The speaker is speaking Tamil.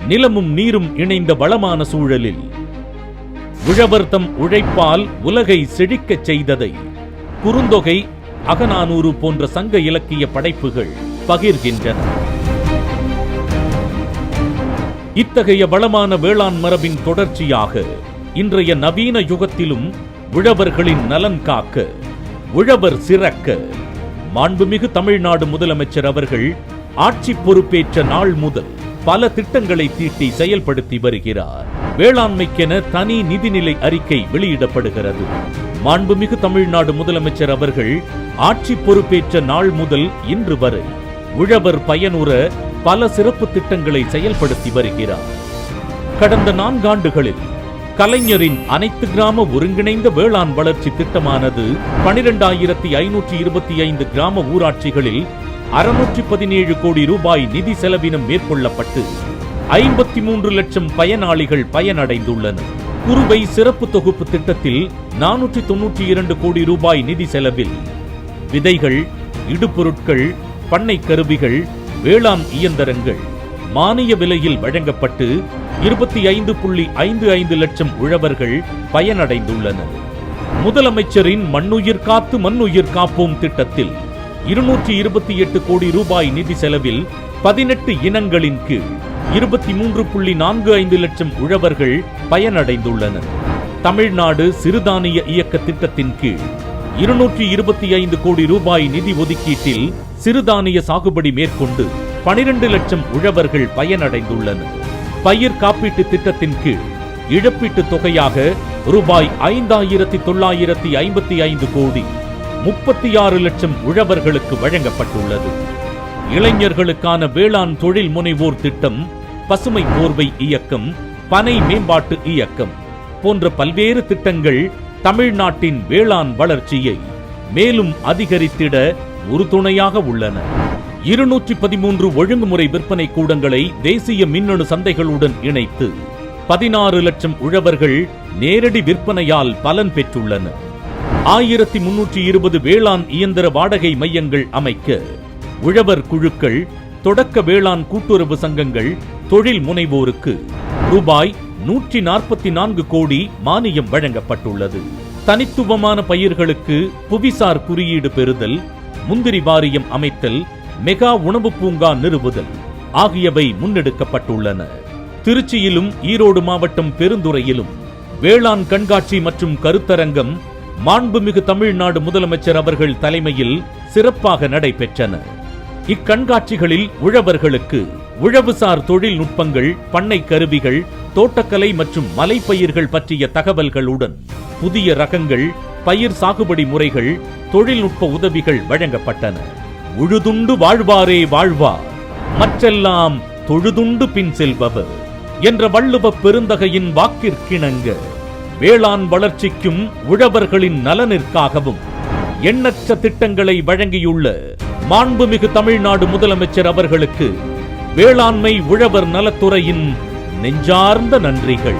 நிலமும் நீரும் இணைந்த வளமான சூழலில் உழவர் தம் உழைப்பால் உலகை செழிக்கச் செய்ததை குறுந்தொகை, அகநானூறு போன்ற சங்க இலக்கிய படைப்புகள் பகிர்கின்றன. இத்தகைய வளமான வேளாண் மரபின் தொடர்ச்சியாக இன்றைய நவீன யுகத்திலும் உழவர்களின் நலன் காக்க, உழவர் சிறக்க மாண்புமிகு தமிழ்நாடு முதலமைச்சர் அவர்கள் ஆட்சி பொறுப்பேற்ற நாள் முதல் பல திட்டங்களை தீட்டி செயல்படுத்தி வருகிறார். வேளாண்மைக்கென தனி நிதிநிலை அறிக்கை வெளியிடப்படுகிறது. மாண்புமிகு தமிழ்நாடு முதலமைச்சர் அவர்கள் ஆட்சி பொறுப்பேற்ற நாள் முதல் இன்று வரை உழவர் பயனுற பல சிறப்பு திட்டங்களை செயல்படுத்தி வருகிறார். கடந்த 4 ஆண்டுகளில் கலைஞரின் அனைத்து கிராம ஒருங்கிணைந்த வேளாண் வளர்ச்சி திட்டமானது 12,525 கிராம ஊராட்சிகளில் 617 கோடி ரூபாய் நிதி செலவினம் மேற்கொள்ளப்பட்டு 53 லட்சம் பயனாளிகள் பயனடைந்துள்ளனர். குறுவை சிறப்பு தொகுப்பு திட்டத்தில் 492 கோடி ரூபாய் நிதி செலவில் விதைகள், இடுபொருட்கள், பண்ணை கருவிகள், வேளாண் இயந்திரங்கள் மானிய விலையில் வழங்கப்பட்டு 25.55 லட்சம் உழவர்கள் பயனடைந்துள்ளனர். முதலமைச்சரின் மண்ணுயிர் காத்து மண்ணுயிர் காப்போம் திட்டத்தில் 228 கோடி ரூபாய் நிதி செலவில் 18 இனங்களின் கீழ் 23.45 லட்சம் உழவர்கள் பயனடைந்துள்ளனர். தமிழ்நாடு சிறுதானிய இயக்க திட்டத்தின் கீழ் 225 கோடி ரூபாய் நிதி ஒதுக்கீட்டில் சிறுதானிய சாகுபடி மேற்கொண்டு 12 லட்சம் உழவர்கள் பயனடைந்துள்ளனர். பயிர் காப்பீட்டு திட்டத்தின் கீழ் இழப்பீட்டு தொகையாக ரூபாய் 5,955 கோடி 36 லட்சம் உழவர்களுக்கு வழங்கப்பட்டுள்ளது. இளைஞர்களுக்கான வேளாண் தொழில் முனைவோர் திட்டம், பசுமை போர்வை இயக்கம், பனை மேம்பாட்டு இயக்கம் போன்ற பல்வேறு திட்டங்கள் தமிழ்நாட்டின் வேளாண் வளர்ச்சியை மேலும் அதிகரித்திட உறுதுணையாக உள்ளன. 213 ஒழுங்குமுறை விற்பனை கூடங்களை தேசிய மின்னணு சந்தைகளுடன் இணைத்து 16 லட்சம் உழவர்கள் நேரடி விற்பனையால் பலன் பெற்றுள்ளனர். 1320 வேளாண் இயந்திர வாடகை மையங்கள் அமைக்க உழவர் குழுக்கள், தொடக்க வேளாண் கூட்டுறவு சங்கங்கள், தொழில் முனைவோருக்கு ரூபாய் 144 கோடி மானியம் வழங்கப்பட்டுள்ளது. தனித்துவமான பயிர்களுக்கு புவிசார் குறியீடு பெறுதல், முந்திரி வாரியம் அமைத்தல், மெகா உணவு பூங்கா நிறுவுதல் ஆகியவை முன்னெடுக்கப்பட்டுள்ளன. திருச்சியிலும் ஈரோடு மாவட்டம் பெருந்துறையிலும் வேளாண் கண்காட்சி மற்றும் கருத்தரங்கம் மாண்புமிகு தமிழ்நாடு முதலமைச்சர் அவர்கள் தலைமையில் சிறப்பாக நடைபெற்றன. இக்கண்காட்சிகளில் உழவர்களுக்கு உழவுசார் தொழில்நுட்பங்கள், பண்ணை கருவிகள், தோட்டக்கலை மற்றும் மலைப்பயிர்கள் பற்றிய தகவல்களுடன் புதிய ரகங்கள், பயிர் சாகுபடி முறைகள், தொழில்நுட்ப உதவிகள் வழங்கப்பட்டன. உழுதுண்டு வாழ்வாரே வாழ்வார், மற்றெல்லாம் தொழுதுண்டு பின் செல்பவர் என்ற வள்ளுவ பெருந்தகையின் வாக்கிற்கிணங்க வேளாண் வளர்ச்சிக்கும் உழவர்களின் நலனிற்காகவும் எண்ணற்ற திட்டங்களை வழங்கியுள்ள மாண்புமிகு தமிழ்நாடு முதலமைச்சர் அவர்களுக்கு வேளாண்மை உழவர் நலத்துறையின் நெஞ்சார்ந்த நன்றிகள்.